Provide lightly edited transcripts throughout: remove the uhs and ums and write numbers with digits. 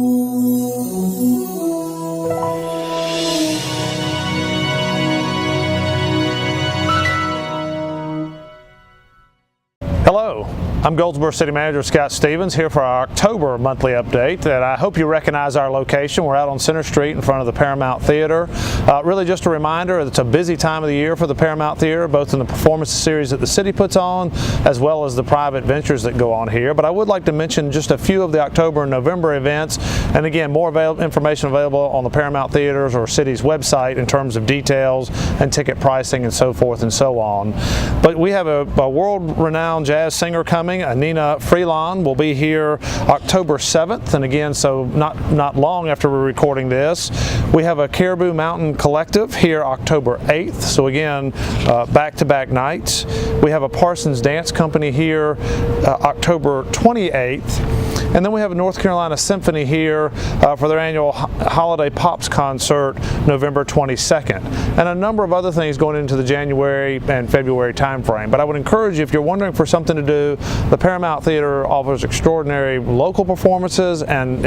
Hello, I'm Goldsboro City Manager Scott Stevens here for our October monthly update, and I hope you recognize our location. We're out on Center Street in front of the Paramount Theater. Really just a reminder, it's a busy time of the year for the Paramount Theater, both in the performance series that the city puts on, as well as the private ventures that go on here. But I would like to mention just a few of the October and November events, and again, more information available on the Paramount Theaters or city's website in terms of details and ticket pricing and so forth and so on. But we have a world-renowned jazz singer coming. Nina Freelon will be here October 7th, and again, so not long after we're recording this. We have a Caribou Mountain Collective here October 8th, so again, back-to-back nights. We have a Parsons Dance Company here October 28th. And then we have a North Carolina Symphony here for their annual Holiday Pops concert November 22nd. And a number of other things going into the January and February timeframe. But I would encourage you, if you're wondering for something to do, the Paramount Theater offers extraordinary local performances and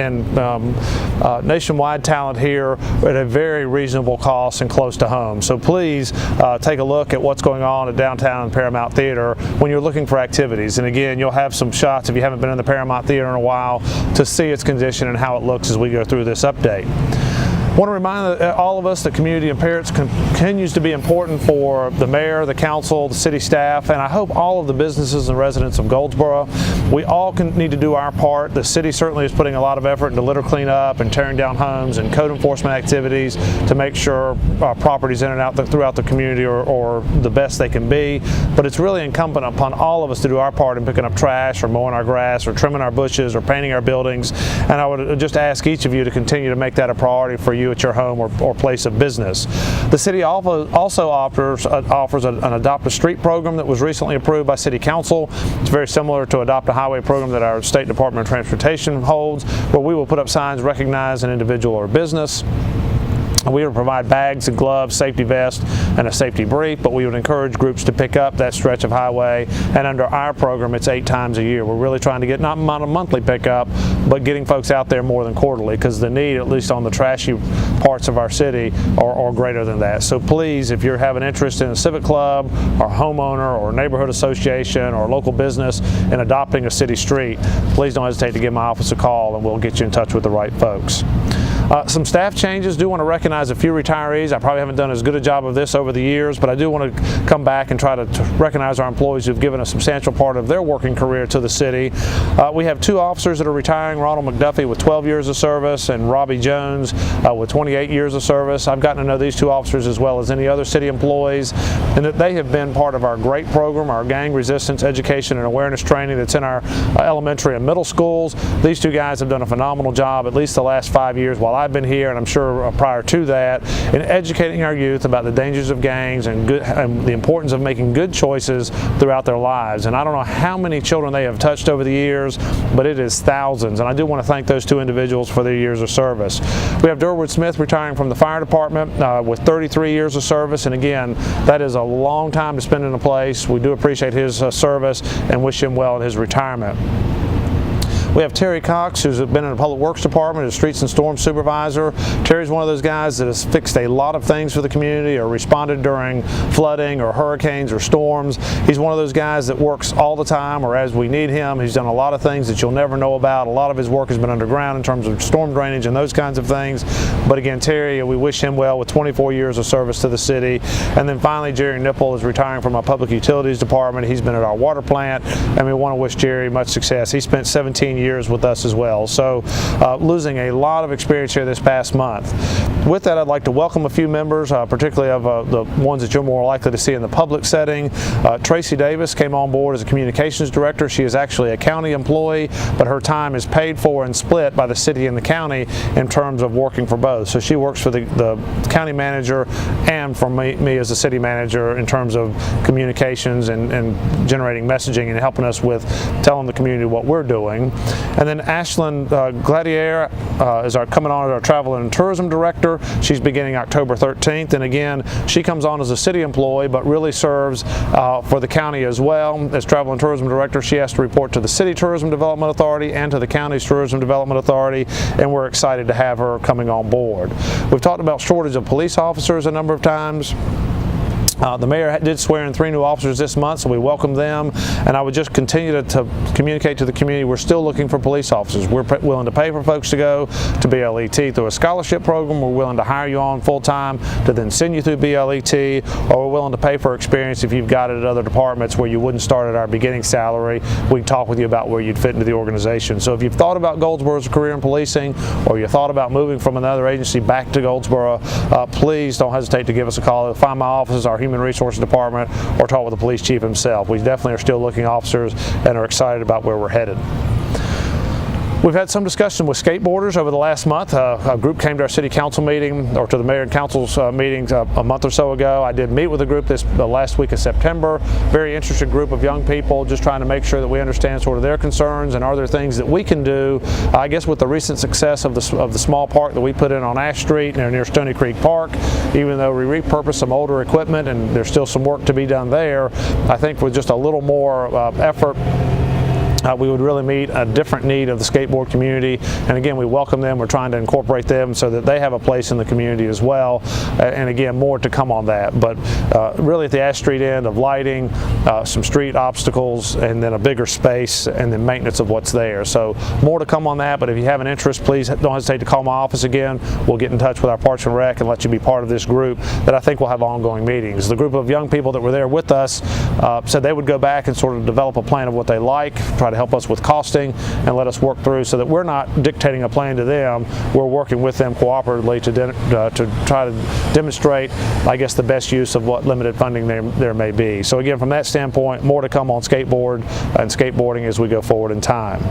nationwide talent here at a very reasonable cost and close to home. So please take a look at what's going on at downtown Paramount Theater when you're looking for activities. And again, you'll have some shots if you haven't been in the Paramount Theater in a while to see its condition and how it looks as we go through this update. I want to remind all of us that community appearance continues to be important for the mayor, the council, the city staff, and I hope all of the businesses and residents of Goldsboro. We all need to do our part. The city certainly is putting a lot of effort into litter cleanup and tearing down homes and code enforcement activities to make sure properties in and out throughout the community are the best they can be. But it's really incumbent upon all of us to do our part in picking up trash or mowing our grass or trimming our bushes or painting our buildings. And I would just ask each of you to continue to make that a priority for you at your home or place of business. The city also offers an Adopt a Street program that was recently approved by City Council. It's very similar to Adopt a Highway program that our State Department of Transportation holds, where we will put up signs recognizing an individual or business. We would provide bags and gloves, safety vests, and a safety brief, but we would encourage groups to pick up that stretch of highway, and under our program it's 8 times a year. We're really trying to get not on a monthly pickup, but getting folks out there more than quarterly, because the need, at least on the trashy parts of our city, are greater than that. So please, if you have an interest in a civic club or homeowner or neighborhood association or local business in adopting a city street, please don't hesitate to give my office a call and we'll get you in touch with the right folks. Some staff changes. Do want to recognize a few retirees. I probably haven't done as good a job of this over the years, but I do want to come back and try to recognize our employees who've given a substantial part of their working career to the city. We have 2 officers that are retiring, Ronald McDuffie with 12 years of service and Robbie Jones with 28 years of service. I've gotten to know these 2 officers as well as any other city employees, and that they have been part of our great program, our gang resistance education and awareness training that's in our elementary and middle schools. These 2 guys have done a phenomenal job at least the last 5 years while I've been here, and I'm sure prior to that, in educating our youth about the dangers of gangs and the importance of making good choices throughout their lives. And I don't know how many children they have touched over the years, but it is thousands, and I do want to thank those 2 individuals for their years of service. We have Durwood Smith retiring from the fire department with 33 years of service, and again, that is a long time to spend in a place. We do appreciate his service and wish him well in his retirement. We have Terry Cox, who's been in the Public Works Department as Streets and Storm Supervisor. Terry's one of those guys that has fixed a lot of things for the community or responded during flooding or hurricanes or storms. He's one of those guys that works all the time or as we need him. He's done a lot of things that you'll never know about. A lot of his work has been underground in terms of storm drainage and those kinds of things. But again, Terry, we wish him well with 24 years of service to the city. And then finally, Jerry Nipple is retiring from our Public Utilities Department. He's been at our water plant, and we want to wish Jerry much success. He spent 17 years with us as well, so losing a lot of experience here this past month. With that, I'd like to welcome a few members, particularly of the ones that you're more likely to see in the public setting. Tracy Davis came on board as a communications director. She is actually a county employee, but her time is paid for and split by the city and the county in terms of working for both. So she works for the county manager and for me as a city manager in terms of communications and generating messaging and helping us with telling the community what we're doing. And then Ashlyn Gladier is coming on as our travel and tourism director. Director. She's beginning October 13th, and again, she comes on as a city employee, but really serves for the county as well. As Travel and Tourism Director, she has to report to the City Tourism Development Authority and to the county's Tourism Development Authority, and we're excited to have her coming on board. We've talked about shortage of police officers a number of times. The mayor did swear in 3 new officers this month, so we welcome them, and I would just continue to communicate to the community we're still looking for police officers. We're willing to pay for folks to go to BLET through a scholarship program. We're willing to hire you on full-time to then send you through BLET, or we're willing to pay for experience if you've got it at other departments where you wouldn't start at our beginning salary. We can talk with you about where you'd fit into the organization. So if you've thought about Goldsboro as a career in policing, or you thought about moving from another agency back to Goldsboro, please don't hesitate to give us a call. Find my office, our Human Resources Department, or talk with the police chief himself. We definitely are still looking officers and are excited about where we're headed. We've had some discussion with skateboarders over the last month. A group came to our city council meeting, or to the mayor and council's meetings a month or so ago. I did meet with the group this last week of September. Very interested group of young people, just trying to make sure that we understand sort of their concerns and are there things that we can do. I guess with the recent success of the small park that we put in on Ash Street near Stony Creek Park, even though we repurposed some older equipment and there's still some work to be done there, I think with just a little more effort, we would really meet a different need of the skateboard community. And again, we welcome them. We're trying to incorporate them so that they have a place in the community as well. And again, more to come on that. But really at the Ash Street end of lighting, some street obstacles, and then a bigger space, and then maintenance of what's there. So more to come on that, but if you have an interest, please don't hesitate to call my office again. We'll get in touch with our Parks and Rec and let you be part of this group that I think will have ongoing meetings. The group of young people that were there with us said they would go back and sort of develop a plan of what they like, try to help us with costing, and let us work through so that we're not dictating a plan to them. We're working with them cooperatively to try to demonstrate, I guess, the best use of what limited funding there may be. So again, from that standpoint, more to come on skateboard and skateboarding as we go forward in time.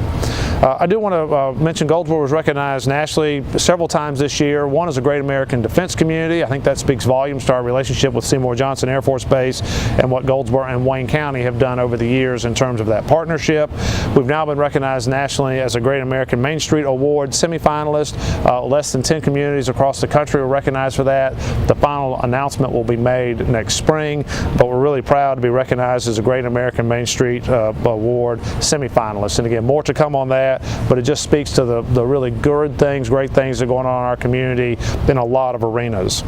I do want to mention Goldsboro was recognized nationally several times this year. One is a great American defense community. I think that speaks volumes to our relationship with Seymour Johnson Air Force Base and what Goldsboro and Wayne County have done over the years in terms of that partnership. We've now been recognized nationally as a Great American Main Street Award semifinalist. Less than 10 communities across the country were recognized for that. The final announcement will be made next spring, but we're really proud to be recognized as a Great American Main Street Award semifinalist. And again, more to come on that, but it just speaks to the really good things, great things that are going on in our community in a lot of arenas.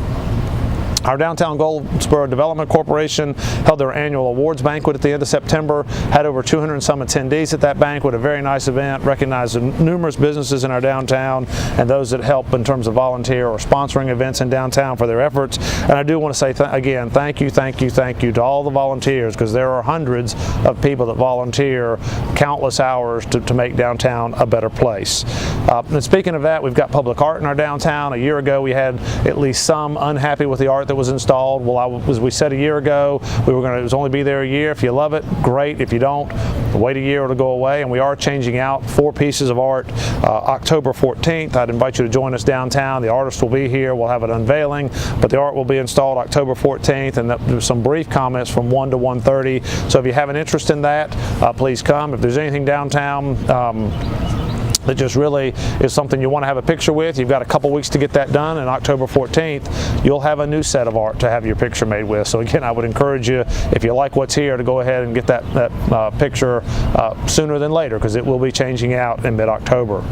Our Downtown Goldsboro Development Corporation held their annual awards banquet at the end of September, had over 200 and some attendees at that banquet, a very nice event, recognized numerous businesses in our downtown and those that help in terms of volunteer or sponsoring events in downtown for their efforts. And I do want to say again, thank you to all the volunteers, because there are hundreds of people that volunteer countless hours to make downtown a better place. And speaking of that, we've got public art in our downtown. A year ago we had at least some unhappy with the art that was installed. Well, as we said a year ago, it was only be there a year. If you love it, great. If you don't, wait a year, it'll go away. And we are changing out 4 pieces of art October 14th. I'd invite you to join us downtown. The artist will be here. We'll have an unveiling, but the art will be installed October 14th, and there's some brief comments from 1 to 1:30. So if you have an interest in that, please come. If there's anything downtown that just really is something you want to have a picture with, you've got a couple weeks to get that done, and October 14th you'll have a new set of art to have your picture made with. So again, I would encourage you, if you like what's here, to go ahead and get that picture sooner than later, because it will be changing out in mid-October.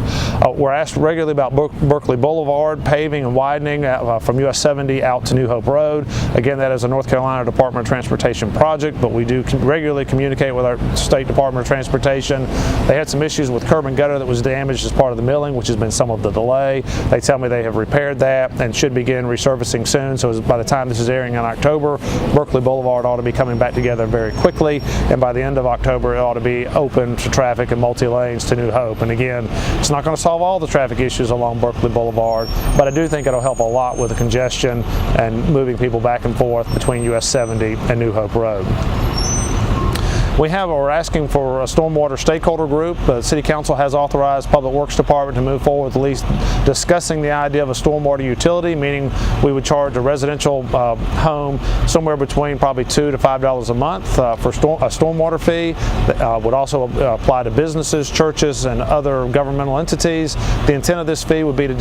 We're asked regularly about Berkeley Boulevard, paving and widening from US 70 out to New Hope Road. Again, that is a North Carolina Department of Transportation project, but we do regularly communicate with our State Department of Transportation. They had some issues with curb and gutter that was damaged as part of the milling, which has been some of the delay. They tell me they have repaired that and should begin resurfacing soon. So by the time this is airing in October, Berkeley Boulevard ought to be coming back together very quickly, and by the end of October it ought to be open to traffic and multi-lanes to New Hope. And again, it's not going to solve all the traffic issues along Berkeley Boulevard, but I do think it'll help a lot with the congestion and moving people back and forth between US 70 and New Hope Road. We're asking for a stormwater stakeholder group. The City Council has authorized Public Works Department to move forward with at least discussing the idea of a stormwater utility, meaning we would charge a residential home somewhere between probably $2 to $5 a month for a stormwater fee. That would also apply to businesses, churches, and other governmental entities. The intent of this fee would be to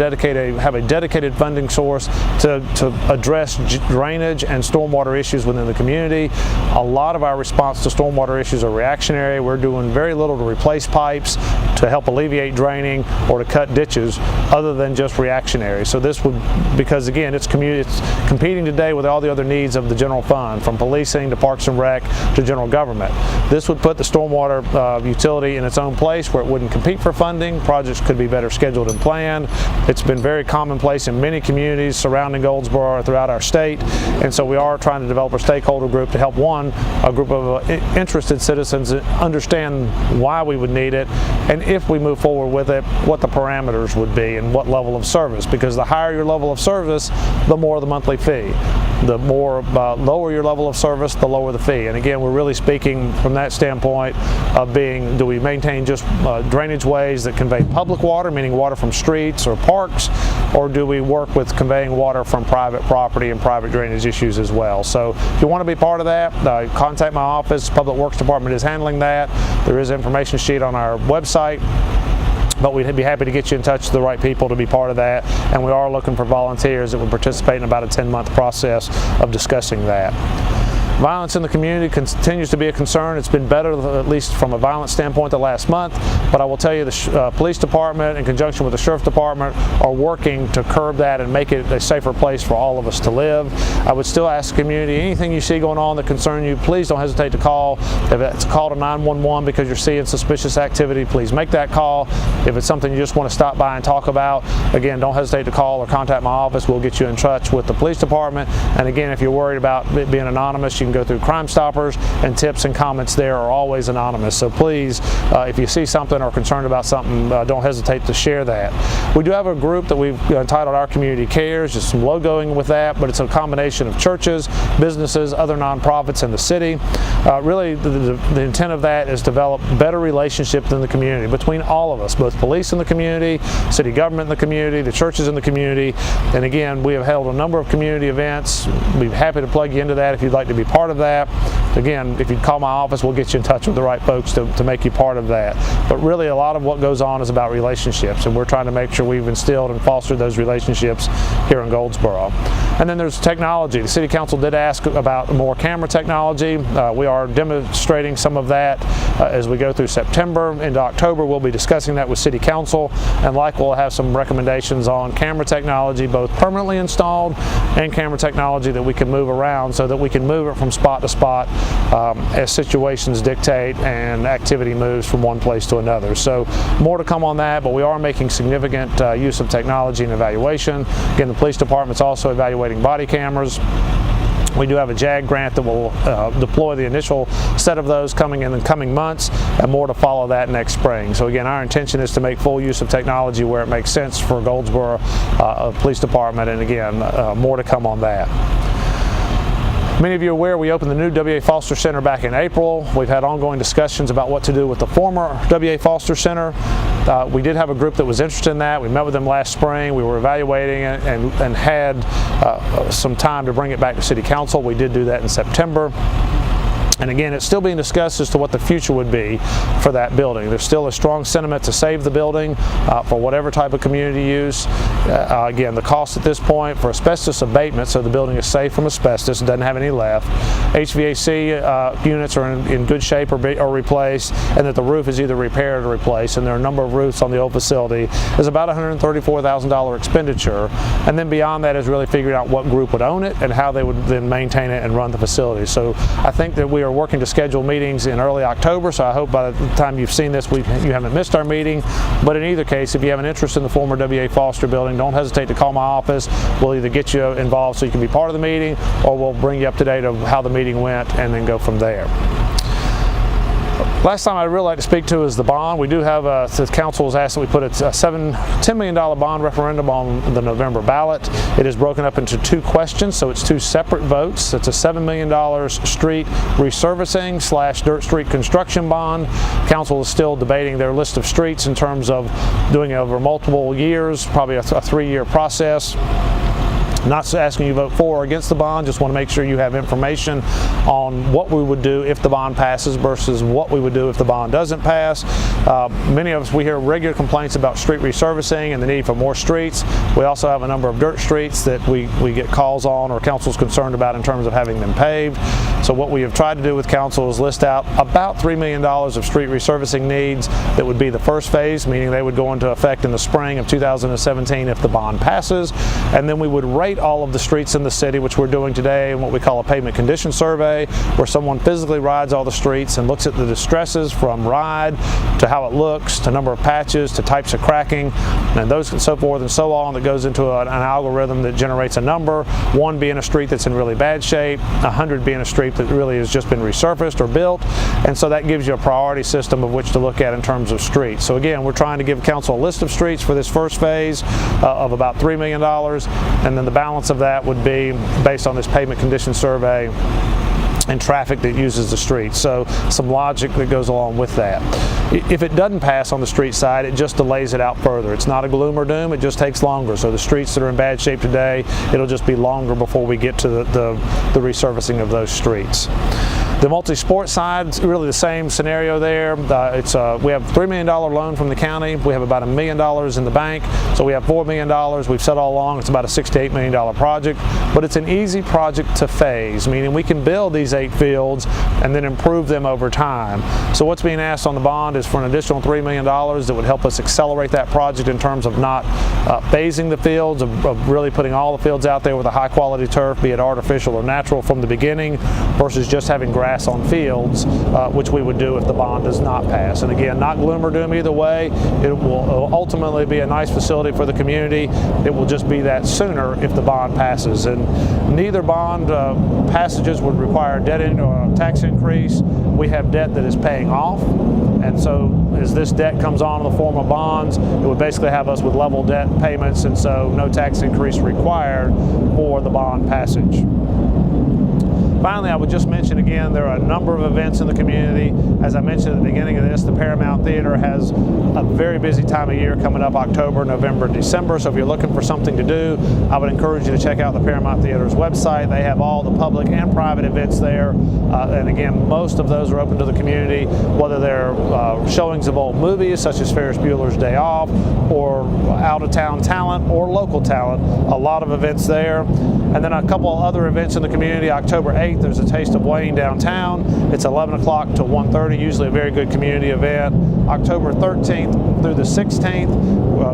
have a dedicated funding source to address drainage and stormwater issues within the community. A lot of our response to stormwater issues are reactionary. We're doing very little to replace pipes, to help alleviate draining, or to cut ditches, other than just reactionary. So this would, because again, it's competing today with all the other needs of the general fund, from policing to parks and rec to general government. This would put the stormwater utility in its own place where it wouldn't compete for funding. Projects could be better scheduled and planned. It's been very commonplace in many communities surrounding Goldsboro or throughout our state, and so we are trying to develop a stakeholder group to help a group of interested citizens understand why we would need it, and if we move forward with it, what the parameters would be and what level of service, because the higher your level of service, the more the monthly fee. The more lower your level of service, the lower the fee. And again, we're really speaking from that standpoint of being, do we maintain just drainage ways that convey public water, meaning water from streets or parks, or do we work with conveying water from private property and private drainage issues as well? So if you want to be part of that, contact my office. Public Works Department is handling that. There is an information sheet on our website, but we'd be happy to get you in touch with the right people to be part of that, and we are looking for volunteers that would participate in about a 10-month process of discussing that. Violence in the community continues to be a concern. It's been better, at least from a violence standpoint, the last month, but I will tell you the police department, in conjunction with the sheriff's department, are working to curb that and make it a safer place for all of us to live. I would still ask the community, anything you see going on that concerns you, please don't hesitate to call. If it's a call to 911 because you're seeing suspicious activity, please make that call. If it's something you just want to stop by and talk about, again, don't hesitate to call or contact my office. We'll get you in touch with the police department. And again, if you're worried about it being anonymous, you can go through Crime Stoppers, and tips and comments there are always anonymous. So please, if you see something or are concerned about something, don't hesitate to share that. We do have a group that we've entitled Our Community Cares, just some logoing with that, but it's a combination of churches, businesses, other nonprofits in the city. Really, the intent of that is to develop better relationships in the community between all of us, both police in the community, city government in the community, the churches in the community. And again, we have held a number of community events. We'd be happy to plug you into that if you'd like to be part of that. Again, if you'd call my office, we'll get you in touch with the right folks to make you part of that. But really, a lot of what goes on is about relationships, and we're trying to make sure we've instilled and fostered those relationships here in Goldsboro. And then there's technology. The City Council did ask about more camera technology. We are demonstrating some of that as we go through September. Into October, we'll be discussing that with City Council, and we'll have some recommendations on camera technology, both permanently installed and camera technology that we can move around so that we can move it from spot to spot as situations dictate and activity moves from one place to another. So more to come on that, but we are making significant use of technology and evaluation. Again, the police department's also evaluating body cameras. We do have a JAG grant that will deploy the initial set of those coming in the coming months, and more to follow that next spring. So again, our intention is to make full use of technology where it makes sense for Goldsboro Police Department, and again, more to come on that. Many of you are aware we opened the new W.A. Foster Center back in April. We've had ongoing discussions about what to do with the former W.A. Foster Center. We did have a group that was interested in that. We met with them last spring. We were evaluating it and had some time to bring it back to City Council. We did do that in September. And again, it's still being discussed as to what the future would be for that building. There's still a strong sentiment to save the building for whatever type of community use. Again, the cost at this point for asbestos abatement, so the building is safe from asbestos and doesn't have any left. HVAC units are in good shape or replaced, and that the roof is either repaired or replaced. And there are a number of roofs on the old facility. There's about a $134,000 expenditure. And then beyond that is really figuring out what group would own it and how they would then maintain it and run the facility. So I think that we are working to schedule meetings in early October, so I hope by the time you've seen this, you haven't missed our meeting. But in either case, if you have an interest in the former W.A. Foster building, don't hesitate to call my office. We'll either get you involved so you can be part of the meeting, or we'll bring you up to date of how the meeting went and then go from there. Last time I'd really like to speak to is the bond. We do have, the council has asked that we put a $10 million bond referendum on the November ballot. It is broken up into 2 questions, so it's 2 separate votes. It's a $7 million street resurfacing / dirt street construction bond. Council is still debating their list of streets in terms of doing it over multiple years, probably a 3-year process. Not asking you to vote for or against the bond, just want to make sure you have information on what we would do if the bond passes versus what we would do if the bond doesn't pass. Many of us, we hear regular complaints about street resurfacing and the need for more streets. We also have a number of dirt streets that we get calls on or council's concerned about in terms of having them paved. So what we have tried to do with council is list out about $3 million of street resurfacing needs that would be the first phase, meaning they would go into effect in the spring of 2017 if the bond passes, and then we would rate all of the streets in the city, which we're doing today in what we call a pavement condition survey, where someone physically rides all the streets and looks at the distresses from ride to how it looks to number of patches to types of cracking and those and so forth and so on, that goes into an algorithm that generates a number, 1 being a street that's in really bad shape, 100 being a street that really has just been resurfaced or built, and so that gives you a priority system of which to look at in terms of streets. So again, we're trying to give council a list of streets for this first phase of about $3 million, and then the balance of that would be based on this pavement condition survey and traffic that uses the street. So some logic that goes along with that. If it doesn't pass on the street side, it just delays it out further. It's not a gloom or doom, it just takes longer. So the streets that are in bad shape today, it'll just be longer before we get to the resurfacing of those streets. The multi-sport side, it's really the same scenario there. We have a $3 million loan from the county. We have about $1 million in the bank, so we have $4 million. We've said all along it's about a $6 to $8 million project, but it's an easy project to phase, meaning we can build these 8 fields and then improve them over time. So what's being asked on the bond is for an additional $3 million that would help us accelerate that project in terms of not phasing the fields, of really putting all the fields out there with a high quality turf, be it artificial or natural from the beginning, versus just having grass on fields, which we would do if the bond does not pass. And again, not gloom or doom either way. It will ultimately be a nice facility for the community. It will just be that sooner if the bond passes. And neither bond passages would require debt or tax increase. We have debt that is paying off, and so as this debt comes on in the form of bonds, it would basically have us with level debt payments, and so no tax increase required for the bond passage. Finally, I would just mention again, there are a number of events in the community. As I mentioned at the beginning of this, the Paramount Theater has a very busy time of year coming up, October, November, December. So if you're looking for something to do, I would encourage you to check out the Paramount Theater's website. They have all the public and private events there. And again, most of those are open to the community, whether they're showings of old movies such as Ferris Bueller's Day Off, or out-of-town talent or local talent. A lot of events there. And then a couple of other events in the community. October 8th, there's a Taste of Wayne downtown. It's 11 o'clock to 1:30, usually a very good community event. October 13th through the 16th,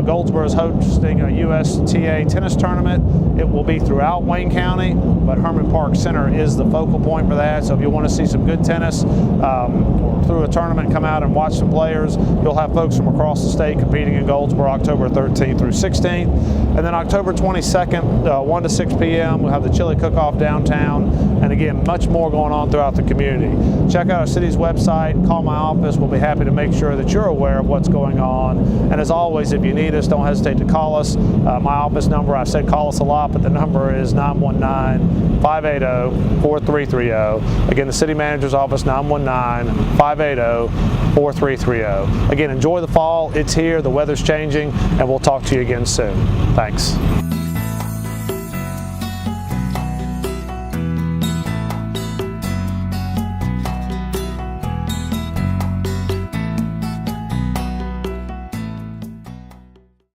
Goldsboro is hosting a USTA tennis tournament. It will be throughout Wayne County, but Herman Park Center is the focal point for that. So if you want to see some good tennis or through a tournament, come out and watch some players. You'll have folks from across the state competing in Goldsboro October 13th through 16th. And then October 22nd, 1 to 6 p.m., we'll have the chili cook-off downtown. And again, much more going on throughout the community. Check out our city's website, call my office. We'll be happy to make sure that you're aware of what's going on. And as always, if you need us, don't hesitate to call us. My office number, I've said call us a lot, but the number is 919-580-4330. Again, the city manager's office, 919-580-4330. Again, enjoy the fall. It's here. The weather's changing, and we'll talk to you again soon. Thanks.